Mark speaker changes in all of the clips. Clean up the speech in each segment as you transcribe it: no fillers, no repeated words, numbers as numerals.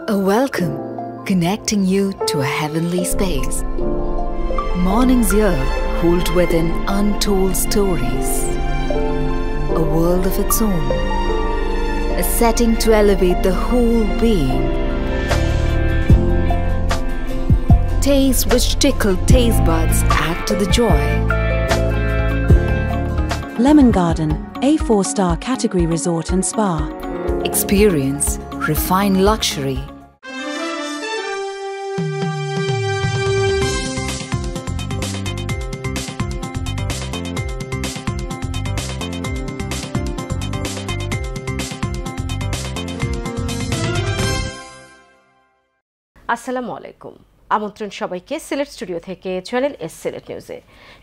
Speaker 1: A welcome connecting you to a heavenly space. Mornings here hold within untold stories. A world of its own. A setting to elevate the whole being. Tastes which tickle taste buds add to the joy.
Speaker 2: Lemon Garden, a 4-star category resort and spa.
Speaker 1: Experience refined luxury.
Speaker 3: আসসালামু আলাইকুম। আমন্ত্রণ সবাইকে Sylhet studio থেকে channel S Sylhet নিউজে।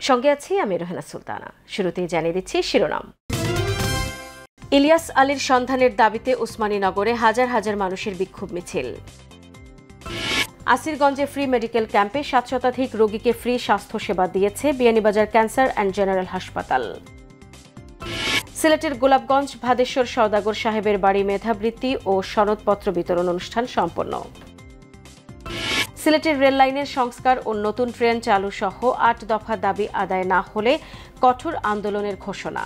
Speaker 3: সঙ্গে আছি আমি রোহেনা সুলতানা। শুরুতেই জানিয়ে দিচ্ছি শিরোনাম। ইলিয়াস আলীর সন্ধানের দাবিতে উসমানীনগরে হাজার হাজার মানুষের বিক্ষোভ মিছিল। আসিরগঞ্জে ফ্রি মেডিকেল ক্যাম্পে 7 শতাধিক রোগীকে ফ্রি স্বাস্থ্যসেবা দিয়েছে বিয়ানীবাজার ক্যান্সার অ্যান্ড জেনারেল হাসপাতাল। সিলেটের গোলাপগঞ্জ ভাদেশ্বর সওদাগর সাহেবের বাড়ি মেধাবৃত্তি ও সনদপত্র বিতরণ অনুষ্ঠান সম্পন্ন। সিলেটের রেল লাইনের সংস্কার ও নতুন ট্রেন চালু সহ 8 দফা দাবি আদায় না হলে কঠোর আন্দোলনের ঘোষণা।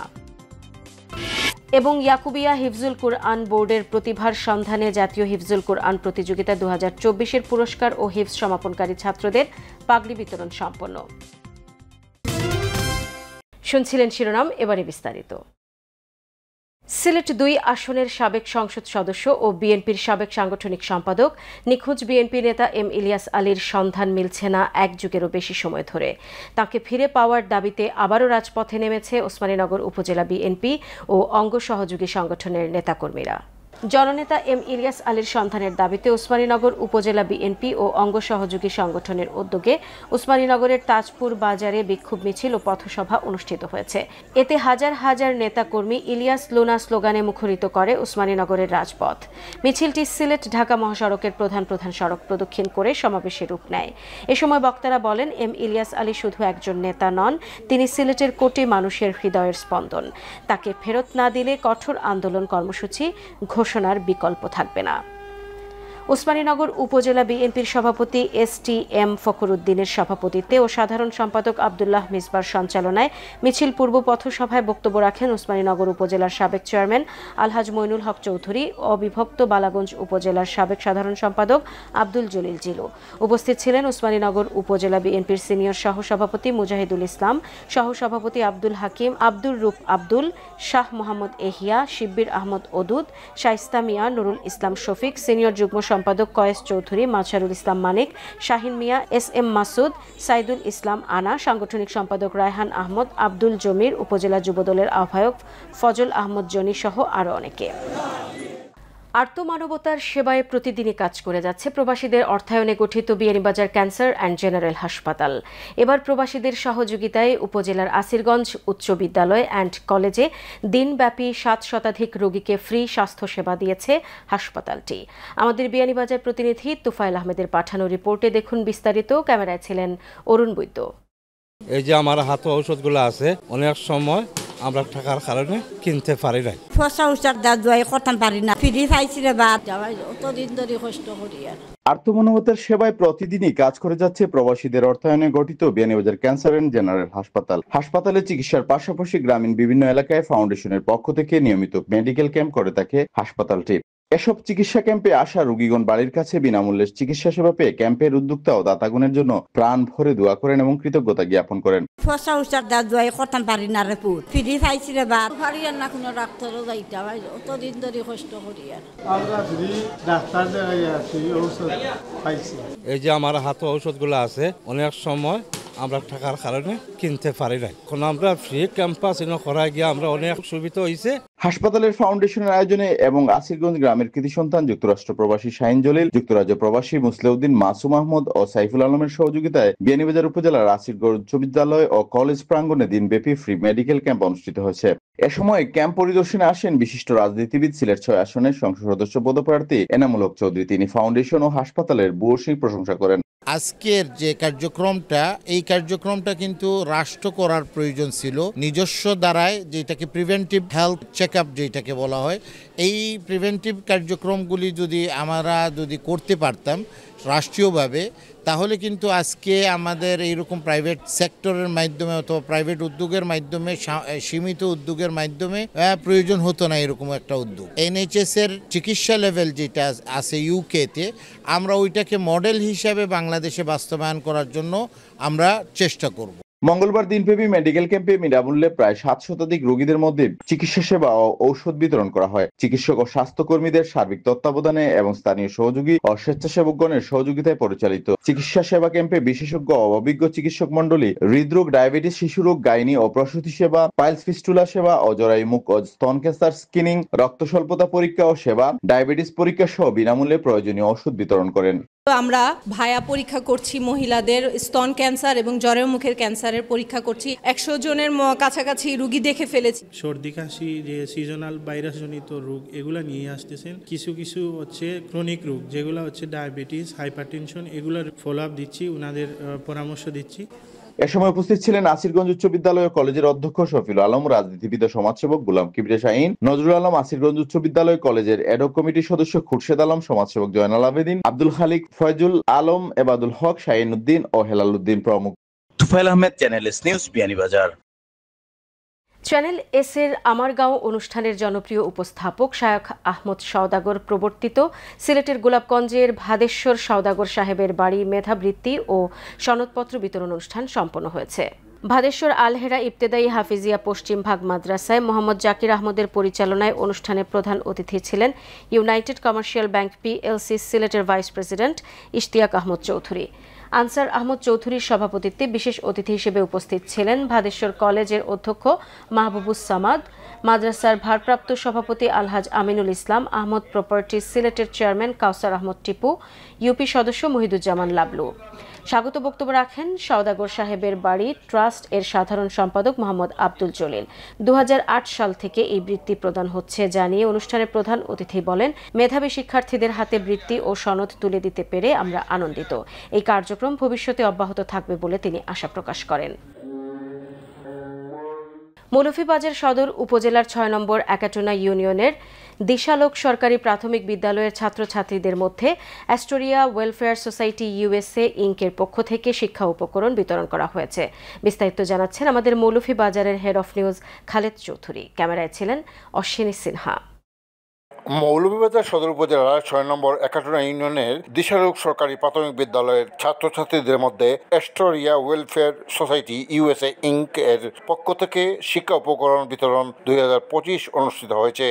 Speaker 3: এবং ইয়াকুবিয়া হিফজুল কুরআন বোর্ডের প্রতিভার সন্ধানে জাতীয় হিফজুল কুরআন প্রতিযোগিতা 2024-এর পুরস্কার ও হিফজ সমাপনকারী ছাত্রদের পাগড়ি বিতরণ সম্পন্ন। শুনছিলেন শিরোনাম, এবারে বিস্তারিত। সিলেট 2 আসনের সাবেক সংসদ সদস্য ও বিএনপির সাবেক সাংগঠনিক সম্পাদক নিখোঁজ বিএনপি নেতা এম ইলিয়াস আলীর সন্ধান মিলছে না 1 যুগেরও বেশি সময় ধরে। তাকে ফিরে পাওয়ার দাবিতে আবারও রাজপথে নেমেছে ওসমানীনগর উপজেলা বিএনপি ও অঙ্গ সহযোগী সংগঠনের নেতাকর্মীরা। জননেতা এম ইলিয়াস আলীর সন্ধানের দাবিতে ওসমানীনগর উপজেলা বিএনপি ও অঙ্গ সহযোগী সংগঠনের উদ্যোগে ওসমানীনগরের তাজপুর বাজারে বিক্ষোভ মিছিল ও পথসভা অনুষ্ঠিত হয়েছে। এতে হাজার হাজার নেতাকর্মী ইলিয়াস লুনা স্লোগানে মুখরিত করে ওসমানীনগরের রাজপথ। মিছিলটি সিলেট ঢাকা মহাসড়কের প্রধান সড়ক প্রদক্ষিণ করে সমাবেশে রূপ নেয়। এ সময় বক্তারা বলেন, এম ইলিয়াস আলী শুধু একজন নেতা নন, তিনি সিলেটের কোটি মানুষের হৃদয়ের স্পন্দন। তাকে ফেরত না দিলে কঠোর আন্দোলন কর্মসূচি ঘোষণার বিকল্প থাকবে না। ওসমানীনগর উপজেলা বিএনপির সভাপতি STM ফখরুদ্দিনের সভাপতিত্বে ও সাধারণ সম্পাদক আব্দুল্লাহ মিসবার সঞ্চালনায় মিছিল পূর্ব পথসভায় বক্তব্য রাখেন ওসমানীনগর উপজেলার সাবেক চেয়ারম্যান আলহাজ মইনুল হক চৌধুরী, অবিভক্ত বালাগঞ্জ উপজেলার সাবেক সাধারণ সম্পাদক আব্দুল জলিল জিলু। উপস্থিত ছিলেন ওসমানীনগর উপজেলা বিএনপির সিনিয়র সহসভাপতি মুজাহিদুল ইসলাম, সহসভাপতি আব্দুল হাকিম, আব্দুর রূপ আব্দুল, শাহ মোহাম্মদ এহিয়া, শিব্বির আহমদ ওদুদ, শাইস্তা মিয়া, নুরুল ইসলাম শফিক, সিনিয়র যুগ্ম সম্পাদক কয়েস চৌধুরী, মাঝারুল ইসলাম মানিক, শাহিন মিয়া, SM মাসুদ, সাইদুল ইসলাম আনা, সাংগঠনিক সম্পাদক রায়হান আহমদ, আব্দুল জমির, উপজেলা যুবদলের আহ্বায়ক ফজল আহমদ জনি সহ আরও অনেকে। আর্তমানবতার সেবায় প্রতিদিনই কাজ করে যাচ্ছে প্রবাসীদের অর্থায়নে গঠিত বিয়ানীবাজার ক্যান্সার অ্যান্ড জেনারেল হাসপাতাল। এবার প্রবাসীদের সহযোগিতায় উপজেলার আসিরগঞ্জ উচ্চ বিদ্যালয় অ্যান্ড কলেজে দিনব্যাপী 7 শতাধিক রোগীকে ফ্রি স্বাস্থ্যসেবা দিয়েছে হাসপাতালটি। আমাদের বিয়ানীবাজার প্রতিনিধি তুফাইল আহমেদের পাঠানো রিপোর্টে দেখুন বিস্তারিত। ক্যামেরায় ছিলেন অরুণ বৈদ্য।
Speaker 4: এই যে আমার হাতে ঔষধগুলো আছে, অনেক সময় আমরা টাকার কারণে কিনতে পারি না।
Speaker 5: ফসা উচার দাদুয়াই করতাম পারি না, ফিরি পাইছি রে বাদ যাওয়াই অতদিন ধরে কষ্ট করি। আর
Speaker 6: আর্তমানবতার সেবায় প্রতিদিনই কাজ করে যাচ্ছে প্রবাসীদের অর্থায়নে গঠিত বিয়ানীবাজার ক্যান্সার অ্যান্ড জেনারেল হাসপাতাল। হাসপাতালে চিকিৎসার পাশাপাশি গ্রামীণ বিভিন্ন এলাকায় ফাউন্ডেশনের পক্ষ থেকে নিয়মিত মেডিকেল ক্যাম্প করে থাকে হাসপাতালটি। এসব চিকিৎসা ক্যাম্পে আসা রোগীগণ বাড়ির কাছে বিনামূল্যে চিকিৎসা সেবা পেয়ে ক্যাম্পের উদ্যোক্তা ও দাতাগণের জন্য প্রাণ ভরে দোয়া করেন এবং কৃতজ্ঞতা জ্ঞাপন করেন।
Speaker 5: ফসা উচার দাদুয়াই করতাম পারি না রে পুত, ফিরি পাইছি রে বাদ পারি আর না কোনো ডাক্তারও যাইতে হয়, অতদিন ধরে কষ্ট করি। আর
Speaker 7: আমরা ফ্রি ডাক্তার দেখাই আছি, ঔষধ পাইছি।
Speaker 4: এই যে আমার হাতে ঔষধগুলো আছে, অনেক সময় আমরা টাকার কারণে কিনতে পারি না। এখন আমরা ফ্রি ক্যাম্পাস করায় গিয়ে আমরা অনেক সুবিধা হয়েছে।
Speaker 6: হাসপাতালের ফাউন্ডেশনের আয়োজনে এবং আসিরগঞ্জ গ্রামের কৃতি সন্তান যুক্তরাষ্ট্র প্রবাসী শাহিন জলিল, যুক্তরাজ্য প্রবাসী মুসলেউদ্দিন মাসুম আহমদ ও সাইফুল আলমের সহযোগিতায় বিয়ানীবাজার উপজেলার আসিরগঞ্জ উচ্চ বিদ্যালয় ও কলেজ প্রাঙ্গণে দিনব্যাপী ফ্রি মেডিকেল ক্যাম্প অনুষ্ঠিত হয়েছে। এ সময় ক্যাম্প পরিদর্শনে আসেন বিশিষ্ট রাজনীতিবিদ, সিলেট 6 আসনের সংসদ সদস্য পদপ্রার্থী এনামুল হক চৌধুরী। তিনি ফাউন্ডেশন ও হাসপাতালের ভূয়সী প্রশংসা করেন।
Speaker 8: আজকের যে কার্যক্রমটা, এই কার্যক্রমটা কিন্তু রাষ্ট্র করার প্রয়োজন ছিল নিজস্ব দ্বারায়, যেটাকে প্রিভেন্টিভ হেলথ চেক আপ যেটাকে বলা হয়, এই প্রিভেন্টিভ কার্যক্রমগুলি যদি আমরা করতে পারতাম রাষ্ট্রীয়ভাবে, তাহলে কিন্তু আজকে আমাদের এইরকম প্রাইভেট সেক্টরের মাধ্যমে অথবা প্রাইভেট উদ্যোগের মাধ্যমে, সীমিত উদ্যোগের মাধ্যমে প্রয়োজন হতো না এরকম একটা উদ্যোগ। NHS এর চিকিৎসা লেভেল যেটা আছে ইউকেতে, আমরা ওইটাকে মডেল হিসাবে বাংলাদেশে বাস্তবায়ন করার জন্য আমরা চেষ্টা করব।
Speaker 6: মঙ্গলবার দিনব্যাপী মেডিকেল ক্যাম্পে বিনামূল্যে প্রায় 7 শতাধিক রোগীদের মধ্যে চিকিৎসা সেবা ও ঔষধ বিতরণ করা হয়। চিকিৎসক ও স্বাস্থ্যকর্মীদের সার্বিক তত্ত্বাবধানে এবং স্থানীয় সহযোগী ও স্বেচ্ছাসেবকগণের সহযোগিতায় পরিচালিত চিকিৎসা সেবা ক্যাম্পে বিশেষজ্ঞ ও অভিজ্ঞ চিকিৎসক মণ্ডলী হৃদরোগ, ডায়াবেটিস, শিশুরোগ, গাইনি ও প্রসূতি সেবা, পাইলস ফিস্টুলা সেবা ও জরায়ু মুখ ও স্তন ক্যান্সার স্ক্রিনিং, রক্ত স্বল্পতা পরীক্ষা ও সেবা, ডায়াবেটিস পরীক্ষা সহ বিনামূল্যে প্রয়োজনীয় ওষুধ বিতরণ করেন।
Speaker 9: আমরা ভায়া পরীক্ষা করছি, মহিলাদের স্তন ক্যান্সার এবং জরায়ু মুখের ক্যান্সারের পরীক্ষা করছি। 100 জনের কাছাকাছি রোগী দেখে ফেলেছি।
Speaker 7: সর্দি কাশি, যে সিজনাল ভাইরাসজনিত রোগ, এগুলা নিয়ে আসতেছেন। কিছু কিছু হচ্ছে ক্রনিক রোগ, যেগুলো হচ্ছে ডায়াবেটিস, হাইপারটেনশন, এগুলোর ফলো আপ দিচ্ছি, ওনাদের পরামর্শ দিচ্ছি।
Speaker 6: এ সময় উপস্থিত ছিলেন আসিরগঞ্জ উচ্চ বিদ্যালয় ও কলেজের অধ্যক্ষ শফিল আলম, রাজনীতিবিদ ও সমাজসেবক গোলাম কিবরিয়া শাহীন, নজরুল আলম, আসিরগঞ্জ উচ্চ বিদ্যালয় কলেজের এডহক কমিটির সদস্য খুরশেদ আলম, সমাজসেবক জয়নাল আবেদিন, আব্দুল খালিক, ফয়জুল আলম, এবাদুল হক, শাহীন উদ্দিন ও হেলাল উদ্দিন প্রমুখ।
Speaker 10: Tufail Ahmed, channel S news, Beanibazar.
Speaker 3: Channel S এর আমার গাঁও অনুষ্ঠানের জনপ্রিয় উপস্থাপক শায়খ আহমদ সওদাগর প্রবর্তিত সিলেটের গোলাপগঞ্জের ভাদেশ্বর সওদাগর সাহেবের বাড়ি মেধাবৃত্তি ও সনদপত্র বিতরণ অনুষ্ঠান সম্পন্ন হয়েছে। ভাদেশ্বর আলহেরা ইবতেদায়ী হাফিজিয়া পশ্চিম ভাগ মাদ্রাসায় মোহাম্মদ জাকির আহমদের পরিচালনায় অনুষ্ঠানে প্রধান অতিথি ছিলেন ইউনাইটেড কমার্শিয়াল ব্যাংক PLC সিলেটের ভাইস প্রেসিডেন্ট ইশতিয়াক আহমদ চৌধুরী। আনসার আহমদ চৌধুরীর সভাপতিত্বে বিশেষ অতিথি হিসেবে উপস্থিত ছিলেন ভাদেশ্বর কলেজের অধ্যক্ষ মাহবুবুস সামাদ, মাদ্রাসার ভারপ্রাপ্ত সভাপতি আলহাজ আমিনুল ইসলাম, আহমদ প্রপার্টিজ সিলেটের চেয়ারম্যান কাউসার আহমদ টিপু, ইউপি সদস্য মহিদুজ্জামান লাবলু। স্বাগত বক্তব্য রাখেন সওদাগর সাহেবের বাড়ি ট্রাস্ট এর সাধারণ সম্পাদক মোহাম্মদ আব্দুল জলিল। 2008 সাল থেকে এই বৃত্তি প্রদান হচ্ছে জানিয়ে অনুষ্ঠানে প্রধান অতিথি বলেন, মেধাবী শিক্ষার্থীদের হাতে বৃত্তি ও সনদ তুলে দিতে পেরে আমরা আনন্দিত। এই কার্যক্রম ভবিষ্যতে অব্যাহত থাকবে বলে তিনি আশা প্রকাশ করেন। মৌলভীবাজার সদর উপজেলার 6 নম্বর একাটুনা ইউনিয়নের দিশালোক সরকারি প্রাথমিক বিদ্যালয়ের ছাত্রছাত্রীদের মধ্যে অ্যাস্টোরিয়া ওয়েলফেয়ার সোসাইটি USA ইনকের পক্ষ থেকে শিক্ষা উপকরণ বিতরণ করা হয়েছে। বিস্তারিত জানাচ্ছেন আমাদের মৌলভীবাজারের head of news Khaled Chowdhury. ক্যামেরায় ছিলেন অশ্বিনী সিনহা।
Speaker 11: মৌলভীবাজার সদর উপজেলার 6 নম্বর একাটুনা ইউনিয়নের দিশালোক সরকারি প্রাথমিক বিদ্যালয়ের ছাত্রছাত্রীদের মধ্যে Astoria welfare society USA Inc এর পক্ষ থেকে শিক্ষা উপকরণ বিতরণ 2025 অনুষ্ঠিত হয়েছে।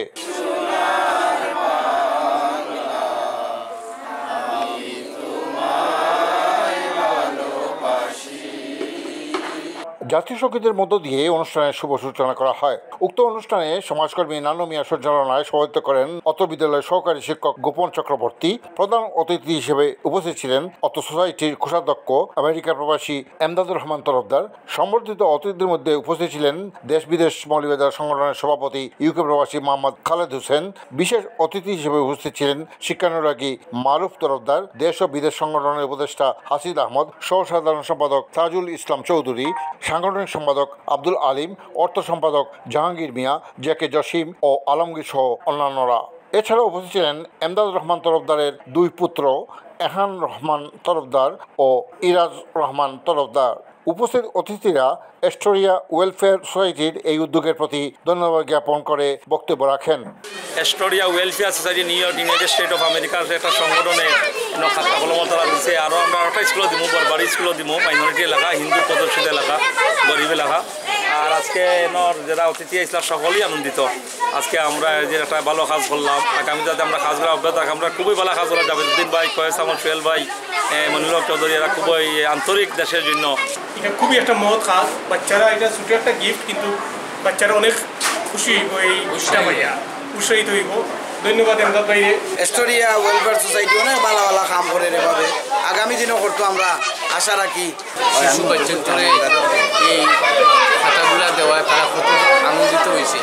Speaker 11: জাতীয় সঙ্গীতের মধ্য দিয়ে অনুষ্ঠানের শুভ সূচনা করা হয়। উক্ত অনুষ্ঠানে সমাজকর্মী নানু মিয়া সঞ্চালনায় সভাপতিত্ব করেন অত্র বিদ্যালয়ের সহকারী শিক্ষক গোপন চক্রবর্তী। প্রধান অতিথি হিসেবে উপস্থিত ছিলেন অত্র সোসাইটির কোষাধ্যক্ষ আমেরিকার প্রবাসী এমদাদুর রহমান তরফদার। সম্বর্ধিত অতিথিদের মধ্যে উপস্থিত ছিলেন দেশ বিদেশ মৌলভীবাজার সংগঠনের সভাপতি UK প্রবাসী মোহাম্মদ খালেদ হোসেন। বিশেষ অতিথি হিসেবে উপস্থিত ছিলেন শিক্ষানুরাগী মারুফ তরফদার, দেশ ও বিদেশ সংগঠনের উপদেষ্টা হাসিদ আহমদ, সহ সাধারণ সম্পাদক তাজুল ইসলাম চৌধুরী, সাংগঠনিক সম্পাদক আব্দুল আলিম, অর্থ সম্পাদক জাহাঙ্গীর মিয়া, JK জসিম ও আলমগীর সহ অন্যান্যরা। এছাড়াও উপস্থিত ছিলেন এমদাদুর রহমান তরফদারের 2 পুত্র এহান রহমান তরফদার ও ইরাজ রহমান তরফদার। উপস্থিত অতিথিরা অ্যাস্টোরিয়া ওয়েলফেয়ার সোসাইটির এই উদ্যোগের প্রতি ধন্যবাদ জ্ঞাপন করে বক্তব্য রাখেন।
Speaker 12: Astoria welfare society new York United state of আমেরিকার একটা সংগঠনে খাতা কলম তারা দিচ্ছে। আরও আমরা একটা স্কুলও দিব, বরবারি স্কুলও দিব, মাইনরিটি এলাকা, হিন্দু প্রদর্শিত এলাকা, গরিব এলাকা। আর আজকে যারা অতিথি আসলাম সকলেই আনন্দিত। আজকে আমরা যে একটা ভালো কাজ করলাম, আগামী যাতে আমরা কাজগুলো অব্যাহত রাখি। আমরা খুবই ভালো কাজ করলাম, জাভেদুদ্দিন ভাই, কয়েস আমার সোহেল ভাই, মনিরুল চৌধুরী, এরা খুবই আন্তরিক দেশের জন্য।
Speaker 13: এটা খুবই একটা মহৎ কাজ। বাচ্চারা এটা ছোটো একটা গিফট, কিন্তু বাচ্চারা অনেক খুশি হইব, এই উৎসাহিত হইব। ধন্যবাদ এমদাদ ভাই।
Speaker 14: অ্যাস্টোরিয়া ওয়েলফেয়ার সোসাইটি অনেক ভালো ভালো কাম করে এভাবে আগামী দিনও করতো আমরা আশা রাখি।
Speaker 15: শিশু বাচ্চাদের এই খাতাগুলা দেওয়ায় তারা কত আনন্দিত হয়েছে।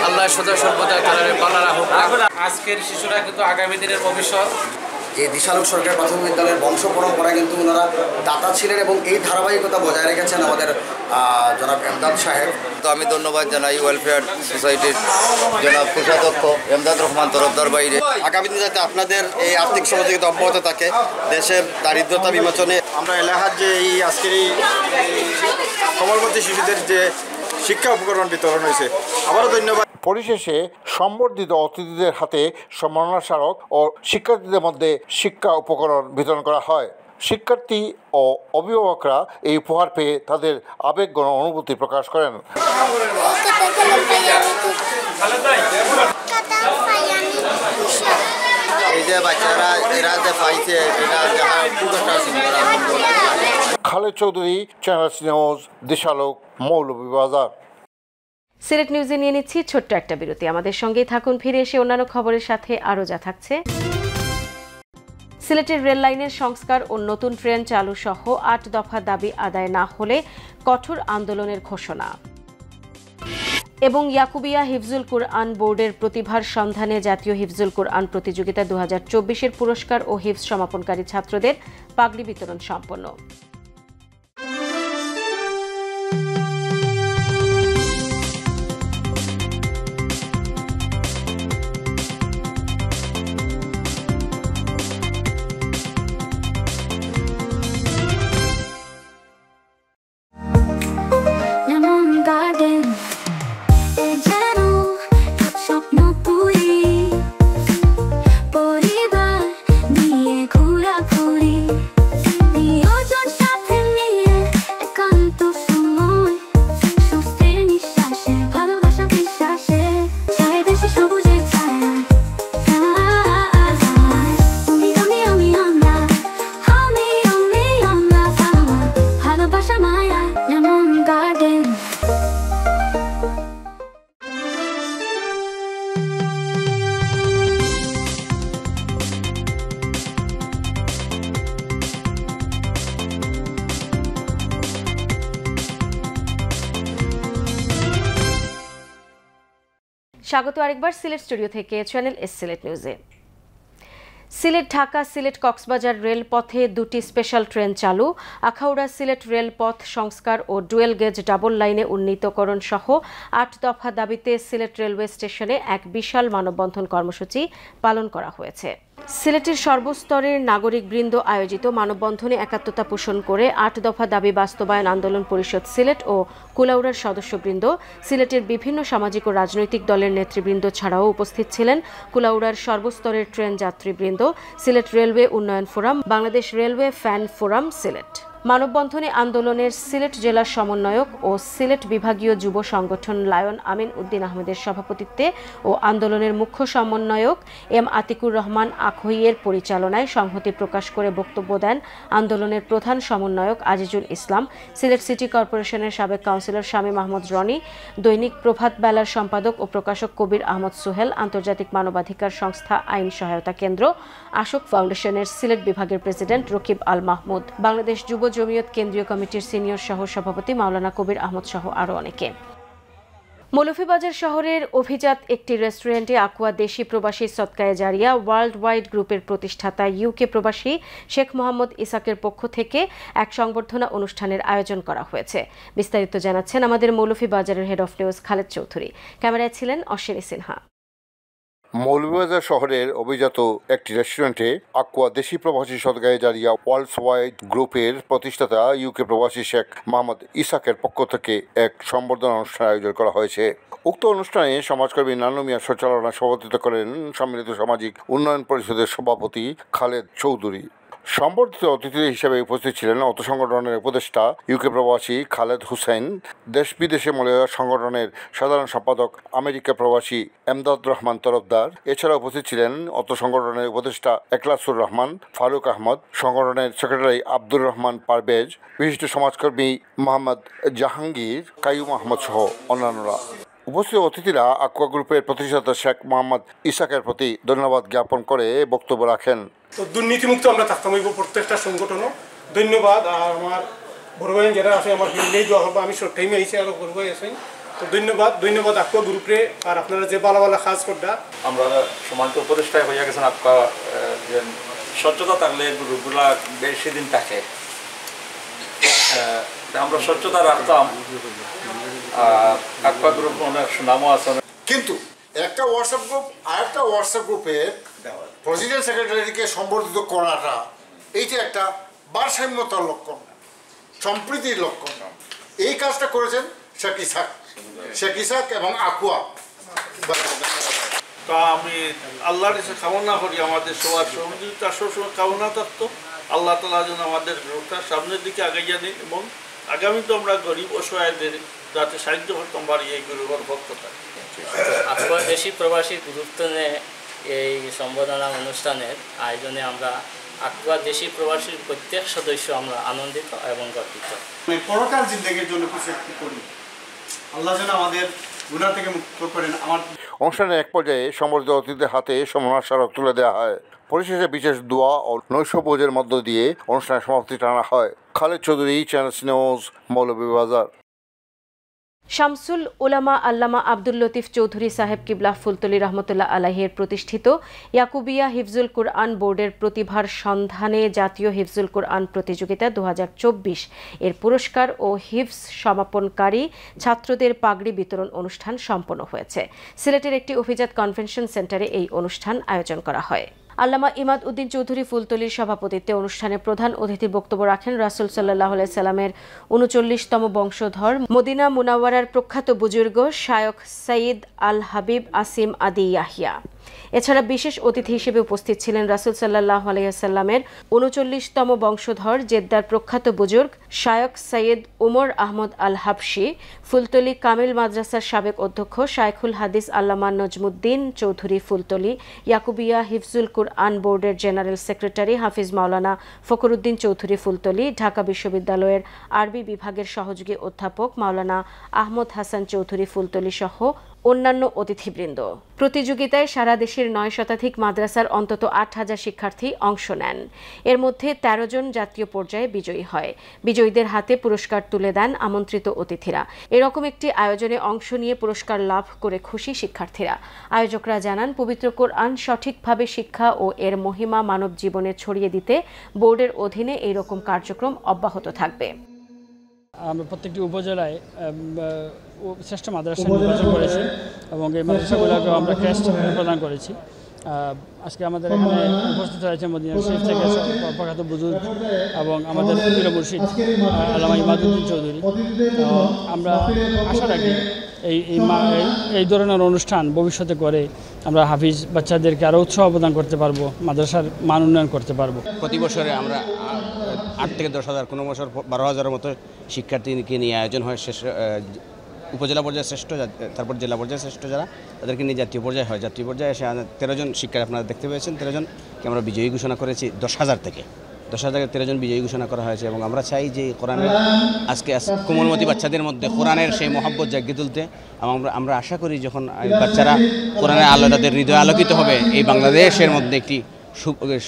Speaker 15: আল্লাহ সদা সর্বদা তারা পালা রাখুক।
Speaker 16: আজকের শিশুরা কিন্তু আগামী দিনের ভবিষ্যৎ।
Speaker 14: এই দিশালোক সরকারি প্রাথমিক বিদ্যালয়ের বংশ পরম্পরা কিন্তু ওনারা দাতা ছিলেন এবং এই ধারাবাহিকতা বজায় রেখেছেন আমাদের জনাব এমদাদ সাহেব।
Speaker 16: তো আমি ধন্যবাদ জানাই ওয়েলফেয়ার সোসাইটির জনাব কোষাধ্যক্ষ এমদাদ রহমান তরফদার বাইরে।
Speaker 14: আগামী দিনে যাতে আপনাদের এই আর্থিক সহযোগিতা অব্যাহত থাকে, দেশের দারিদ্রতা বিমোচনে আমরা এলাকার যে এই আজকের এই কমলবতী শিশুদের যে শিক্ষা উপকরণ বিতরণ হয়েছে, আবারও ধন্যবাদ।
Speaker 11: পরিশেষে সম্বর্ধিত অতিথিদের হাতে সম্মাননা স্মারক ও শিক্ষার্থীদের মধ্যে শিক্ষা উপকরণ বিতরণ করা হয়। শিক্ষার্থী ও অভিভাবকরা এই উপহার পেয়ে তাদের আবেগঘন অনুভূতি প্রকাশ করেন।
Speaker 16: এই যে বাচ্চারা এরা যে পাইছে এটা খুব একটা
Speaker 11: খালেদ চৌধুরী, চ্যানেল নিউজ, দিশালোক, মৌলভীবাজার।
Speaker 3: সিলেট নিউজে নিয়ে নিচ্ছি ছোট্ট একটা বিরতি। আমাদের সঙ্গেই থাকুন, ফিরে এসে অন্যান্য খবরের সাথে আরও যা থাকছে। সিলেটের রেল লাইনের সংস্কার ও নতুন ট্রেন চালু সহ ৮ দফা দাবি আদায় না হলে কঠোর আন্দোলনের ঘোষণা। এবং ইয়াকুবিয়া হিফজুল কুরআন বোর্ডের প্রতিভার সন্ধানে জাতীয় হিফজুল কুরআন প্রতিযোগিতা ২০২৪-এর পুরস্কার ও হিফজ সমাপনকারী ছাত্রদের পাগড়ি বিতরণ সম্পন্ন। স্বাগত আরেকবার সিলেট স্টুডিও থেকে চ্যানেল এস সিলেট নিউজে। সিলেট ঢাকা সিলেট কক্সবাজার রেলপথে 2টি স্পেশাল ট্রেন চালু। আখাউড়া সিলেট রেলপথ সংস্কার ও ডুয়েল গেজ ডাবল লাইনে উন্নীতকরণ সহ ৮ দফা দাবিতে সিলেট রেলওয়ে স্টেশনে এক বিশাল মানববন্ধন কর্মসূচি পালন করা হয়েছে। সিলেটের সর্বস্তরের নাগরিকবৃন্দ আয়োজিত মানববন্ধনে একাত্মতা পোষণ করে ৮ দফা দাবি বাস্তবায়ন আন্দোলন পরিষদ সিলেট ও কুলাউড়ার সদস্যবৃন্দ, সিলেটের বিভিন্ন সামাজিক ও রাজনৈতিক দলের নেতৃবৃন্দ ছাড়াও উপস্থিত ছিলেন কুলাউড়ার সর্বস্তরের ট্রেন যাত্রীবৃন্দ, সিলেট রেলওয়ে উন্নয়ন forum, Bangladesh railway fan forum Sylhet. মানববন্ধনে আন্দোলনের সিলেট জেলার সমন্বয়ক ও সিলেট বিভাগীয় যুব সংগঠন লায়ন আমিন উদ্দিন আহমেদের সভাপতিত্বে ও আন্দোলনের মুখ্য সমন্বয়ক এম আতিকুর রহমান আখইয়ের পরিচালনায় সংহতি প্রকাশ করে বক্তব্য দেন আন্দোলনের প্রধান সমন্বয়ক আজিজুল ইসলাম, সিলেট সিটি কর্পোরেশনের সাবেক কাউন্সিলর শামীম আহমদ রনি, দৈনিক প্রভাত বেলার সম্পাদক ও প্রকাশক কবির আহমদ সোহেল, আন্তর্জাতিক মানবাধিকার সংস্থা আইন সহায়তা কেন্দ্র, আশোক ফাউন্ডেশনের সিলেট বিভাগের প্রেসিডেন্ট রকিব আল মাহমুদ, বাংলাদেশ যুব জমিয়ত কেন্দ্রীয় কমিটির সিনিয়র সহ সভাপতি মাওলানা কবির আহমদ সহ আরও অনেকে। মৌলভীবাজার শহরের অভিজাত একটি রেস্টুরেন্টে আকুয়া দেশি প্রবাসী সদকায়ে জারিয়া ওয়ার্ল্ড ওয়াইড গ্রুপের প্রতিষ্ঠাতা ইউকে প্রবাসী শেখ মোহাম্মদ ইসাকের পক্ষ থেকে এক সংবর্ধনা অনুষ্ঠানের আয়োজন করা হয়েছে। বিস্তারিত জানাচ্ছেন আমাদের মৌলভীবাজারের head of news Khaled Chowdhury. ক্যামেরায় ছিলেন অশ্বিনী সিনহা।
Speaker 11: মৌলভীবাজার শহরের অভিজাত একটি রেস্টুরেন্টে আকুয়া দেশি প্রবাসী সদকায়ে জারিয়া ওয়ার্ল্ড ওয়াইড গ্রুপের প্রতিষ্ঠাতা ইউকে প্রবাসী শেখ মোহাম্মদ ইসাকের পক্ষ থেকে এক সম্বর্ধনা অনুষ্ঠানের আয়োজন করা হয়েছে। উক্ত অনুষ্ঠানে সমাজকর্মী নান্নু মিয়া সঞ্চালনায় সভাপতিত্ব করেন সম্মিলিত সামাজিক উন্নয়ন পরিষদের সভাপতি খালেদ চৌধুরী। সম্বর্ধিত অতিথি হিসেবে উপস্থিত ছিলেন অত সংগঠনের উপদেষ্টা ইউকে প্রবাসী খালেদ হুসেন, দেশ বিদেশে মৌলভীবাজার সংগঠনের সাধারণ সম্পাদক আমেরিকা প্রবাসী এমদাদ রহমান তরফদার। এছাড়া উপস্থিত ছিলেন অত সংগঠনের উপদেষ্টা একলাসুর রহমান, ফারুক আহমদ, সংগঠনের সেক্রেটারি আব্দুর রহমান পারভেজ, বিশিষ্ট সমাজকর্মী মোহাম্মদ জাহাঙ্গীর, কাইয়ুম আহমদ সহ অন্যান্যরা। উপস্থিত অতিথিরা আকুয়া গ্রুপের প্রতিষ্ঠাতা শেখ মোহাম্মদ ইসাকের প্রতি ধন্যবাদ জ্ঞাপন করে বক্তব্য রাখেন।
Speaker 13: তো দুর্নীতিমুক্ত আমরা থাকতাম হইব প্রত্যেকটা সংগঠনও। ধন্যবাদ। আর আমার বড় ভাই যারা আছে আমার ফ্যামিলি দোয়া হবে, আমি সব টাইমে আইসি আরও বড় ভাই আছেন, তো ধন্যবাদ আকুয়া গ্রুপে। আর আপনারা যে ভালো ভালো কাজ করটা
Speaker 17: আমরা সমান্ত উপদেষ্টায় হইয়া গেছেন আকুয়া
Speaker 12: স্বচ্ছতা থাকলে রোগগুলা বেশি দিন থাকে। আমরা স্বচ্ছতা রাখতাম, আকপা গ্রুপ অনেক সুনামও আছে।
Speaker 11: কিন্তু একটা হোয়াটসঅ্যাপ গ্রুপ আরেকটা হোয়াটসঅ্যাপ গ্রুপের প্রেসিডেন্ট সেক্রেটারিকে সম্বর্ধিত করাটা এইটা একটা ভারসাম্যতার লক্ষণ, সম্প্রীতির লক্ষণ। এই কাজটা করেছেন শেখ ইসাক এবং আকুয়া।
Speaker 17: তা আমি আল্লাহর কাছে কামনা করি আমাদের সবার সহযোগিতা সবসময় কামনা থাকতো। আল্লাহ তাআলা যেন আমাদের গ্রুপটা সামনের দিকে আগাইয়া নিন এবং আগামীতে আমরা গরিব অসহায়দের যাতে সাহায্য করতাম পারি এই গরিবের ভক্ততা।
Speaker 18: আপনার দেশি প্রবাসী গুরুত্ব নিয়ে এই সম্বোধনা অনুষ্ঠানের আয়োজনে আমরা আকুয়া দেশি প্রবাসীর প্রত্যেক সদস্য আমরা আনন্দিত এবং গর্বিত।
Speaker 19: পরকাল জিন্দেগির জন্য কিছু একটু করি, আল্লাহ যেন আমাদের গুনাহ থেকে মুক্ত করেন।
Speaker 11: অনুষ্ঠানের এক পর্যায়ে সম্বর্ধিত অতিথিদের হাতে সম্মাননা স্মারক তুলে দেওয়া হয়। পরিশেষে বিশেষ দোয়া ও নৈশভোজের মধ্য দিয়ে অনুষ্ঠানের সমাপ্তি টানা হয়। Khaled Chowdhury, channel news, Moulvibazar.
Speaker 3: শামসুল উলামা আল্লামা আব্দুল লতিফ চৌধুরী সাহেব কিবলা ফুলতলি রহমতুল্লাহ আলাইহির প্রতিষ্ঠিত ইয়াকুবিয়া হিফজুল কুরআন বোর্ডের প্রতিভার সন্ধানে জাতীয় হিফজুল কুরআন প্রতিযোগিতা 2024 এর পুরস্কার ও হিফজ সমাপনকারী ছাত্রদের পাগড়ি বিতরণ অনুষ্ঠান সম্পন্ন হয়েছে। সিলেটের একটি অভিজাত কনভেনশন সেন্টারে এই অনুষ্ঠান আয়োজন করা হয়। আল্লামা ইমাদ উদ্দিন চৌধুরী ফুলতলির সভাপতিত্বে অনুষ্ঠানে প্রধান অতিথির বক্তব্য রাখেন রাসূল সাল্লাল্লাহু আলাইহি সাল্লামের 39তম বংশধর মদিনা মুনাওয়ারার প্রখ্যাত বুজুর্গ শায়খ সৈয়দ আল হাবিব আসিম আদি ইয়াহিয়া। এছাড়া বিশেষ অতিথি হিসেবে উপস্থিত ছিলেন রাসূল সাল্লাল্লাহু আলাইহি সাল্লামের 39তম বংশধর জেদ্দার প্রখ্যাত বুজুর্গ শায়খ সৈয়দ উমর আহমদ আল হাবশি, ফুলতলি কামিল মাদ্রাসার সাবেক অধ্যক্ষ শাইখুল হাদিস আল্লামা নজমুদ্দিন চৌধুরী ফুলতলি, ইয়াকুবিয়া হিফজুল কুরআন বোর্ডের জেনারেল সেক্রেটারি হাফিজ মাওলানা ফখরুদ্দিন চৌধুরী ফুলতলি, ঢাকা বিশ্ববিদ্যালয়ের আরবি বিভাগের সহযোগী অধ্যাপক মাওলানা আহমদ হাসান চৌধুরী ফুলতলি সহ অন্যান্য অতিথিবৃন্দ। প্রতিযোগিতায় সারা দেশের 9 শতাধিক মাদ্রাসার অন্তত 8,000 শিক্ষার্থী অংশ নেন। এর মধ্যে 13 জন জাতীয় পর্যায়ে বিজয়ী হয়। বিজয়ীদের হাতে পুরস্কার তুলে দেন আমন্ত্রিত অতিথিরা। এরকম একটি আয়োজনে অংশ নিয়ে পুরস্কার লাভ করে খুশি শিক্ষার্থীরা। আয়োজকরা জানান, পবিত্র কোরআন সঠিকভাবে শিক্ষা ও এর মহিমা মানব জীবনে ছড়িয়ে দিতে বোর্ডের অধীনে এই রকম কার্যক্রম অব্যাহত থাকবে।
Speaker 20: আমরা প্রত্যেকটি উপজেলায় শ্রেষ্ঠ মাদ্রাসা নির্বাচন করেছি এবং এই মাদ্রাসাগুলোকে আমরা ক্রেস্ট প্রদান করেছি। আজকে আমাদের এখানে উপস্থিত হয়েছে মদিনা শরীফ থেকে প্রখ্যাত বুজুর্গ এবং আমাদের পীর মুর্শিদ আল্লামা ইমাদউদ্দিন চৌধুরী। আমরা আশা রাখি এই ধরনের অনুষ্ঠান ভবিষ্যতে করে আমরা হাফিজ বাচ্চাদেরকে আরও উৎসাহ প্রদান করতে পারবো, মাদ্রাসার মান উন্নয়ন করতে পারবো।
Speaker 21: প্রতি বছরে আমরা 8 থেকে 10,000, কোনো বছর 12,000-এর মতো শিক্ষার্থীকে নিয়ে আয়োজন হয়। শেষ উপজেলা পর্যায়ে শ্রেষ্ঠ, তারপর জেলা পর্যায়ে শ্রেষ্ঠ যারা, তাদেরকে নিয়ে জাতীয় পর্যায়ে হয়। জাতীয় পর্যায়ে এসে 13 জন শিক্ষার্থী আপনারা দেখতে পেয়েছেন। 13 জনকে আমরা বিজয়ী ঘোষণা করেছি 10,000 থেকে। 10,000 13 জন বিজয়ী ঘোষণা করা হয়েছে এবং আমরা চাই যে কোরআনের আজকে কোমলমতি বাচ্চাদের মধ্যে কোরআনের সেই মহব্বত জাগিয়ে তুলতে। এবং আমরা আশা করি যখন বাচ্চারা কোরআনের আলো তাদের হৃদয় আলোকিত হবে, এই বাংলাদেশের মধ্যে একটি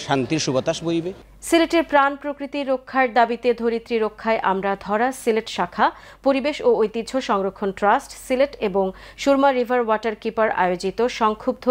Speaker 21: শান্তির সুবাতাস বইবে।
Speaker 3: সিলেটের প্রাণ প্রকৃতি রক্ষার দাবিতে ধরিত্রী রক্ষায় আমরা ধরা সিলেট শাখা, পরিবেশ ও ঐতিহ্য সংরক্ষণ ট্রাস্ট সিলেট এবং সুরমা রিভার ওয়াটার কিপার আয়োজিত সংক্ষুব্ধ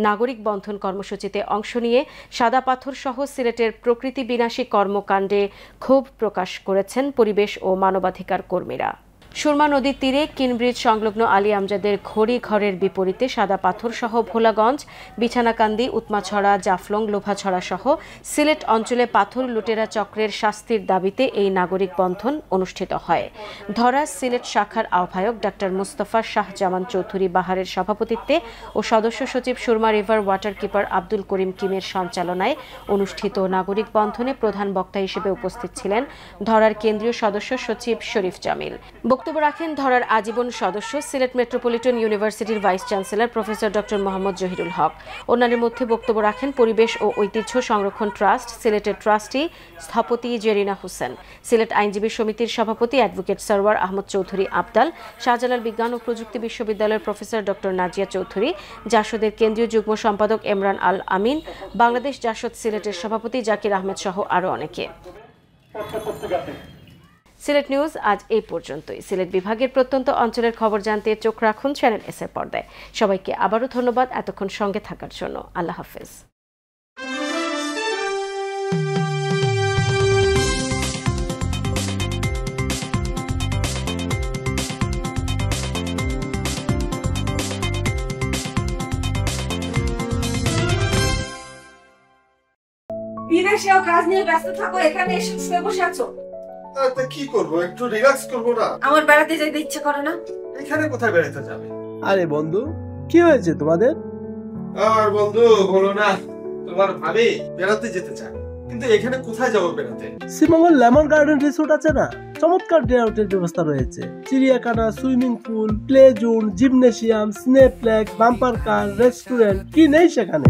Speaker 3: নাগরিক বন্ধন কর্মসূচিতে অংশ নিয়ে সাদা পাথর সহ সিলেটের প্রকৃতি বিনাশী কর্মকাণ্ডে ক্ষোভ প্রকাশ করেছেন পরিবেশ ও মানবাধিকার কর্মীরা। সুরমা নদীর তীরে কিনব্রিজ সংলগ্ন আলী আমজাদের ঘড়ি ঘরের বিপরীতে সাদা পাথর সহ ভোলাগঞ্জ, বিছানাকান্দি, উৎমাছড়া, জাফলং, লোভাছড়া সহ সিলেট অঞ্চলে পাথর লুটেরা চক্রের শাস্তির দাবিতে এই নাগরিক বন্ধন অনুষ্ঠিত হয়। ধরা সিলেট শাখার আহ্বায়ক ডাক্তার মুস্তফা শাহজামান চৌধুরী বাহারের সভাপতিত্বে ও সদস্য সচিব Surma river water keeper Abdul Karim কিমের সঞ্চালনায় অনুষ্ঠিত নাগরিক বন্ধনে প্রধান বক্তা হিসেবে উপস্থিত ছিলেন ধরার কেন্দ্রীয় সদস্য সচিব শরীফ জামিল। বক্তব্য রাখেন ধরার আজীবন সদস্য সিলেট মেট্রোপলিটন ইউনিভার্সিটির vice chancellor professor doctor Mohammad Zahirul Haque. অন্যান্যের মধ্যে বক্তব্য রাখেন পরিবেশ ও ঐতিহ্য সংরক্ষণ ট্রাস্ট সিলেটের ট্রাস্টি স্থপতি জেরিনা হোসেন, সিলেট আইনজীবী সমিতির সভাপতি অ্যাডভোকেট সরওয়ার আহমদ চৌধুরী আবদাল, শাহজালাল বিজ্ঞান ও প্রযুক্তি বিশ্ববিদ্যালয়ের প্রফেসর ডক্টর নাজিয়া চৌধুরী, জাসদের কেন্দ্রীয় যুগ্ম সম্পাদক এমরান আল আমিন, বাংলাদেশ জাসদ সিলেটের সভাপতি জাকির আহমেদ সহ আরও অনেকে। সিলেট নিউজ আজ এই পর্যন্তই। সিলেট বিভাগের প্রত্যন্ত অঞ্চলের খবর জানতে চোখ রাখুন চ্যানেল এস-এর পর্দায়। সবাইকে আবারও ধন্যবাদ এতক্ষণ সঙ্গে থাকার জন্য। আল্লাহ হাফেজ।
Speaker 2: বিদেশেও কাজ নিয়ে ব্যস্ত থাকো, এখানে এসে শুয়ে বসে আছো।
Speaker 19: তা কি করবো, একটু রিল্যাক্স করবো না?
Speaker 2: আমার বেড়াতে যেতে ইচ্ছে করে না?
Speaker 19: এখানে কোথায় বেড়াতে যাবে?
Speaker 22: আরে বন্ধু, কি হয়েছে তোমাদের?
Speaker 19: আর বন্ধু বলো না, তোমার ভাবি বেড়াতে যেতে চায়, কিন্তু এখানে কোথায় যাবো বেড়াতে?
Speaker 22: শ্রীমঙ্গল লেমন গার্ডেন রিসোর্ট আছে না, চমৎকার ডে আউটের ব্যবস্থা রয়েছে। চিড়িয়াখানা, swimming pool, play zone, gymnasium, snake lake, bumper কার, রেস্টুরেন্ট, কি নেই সেখানে?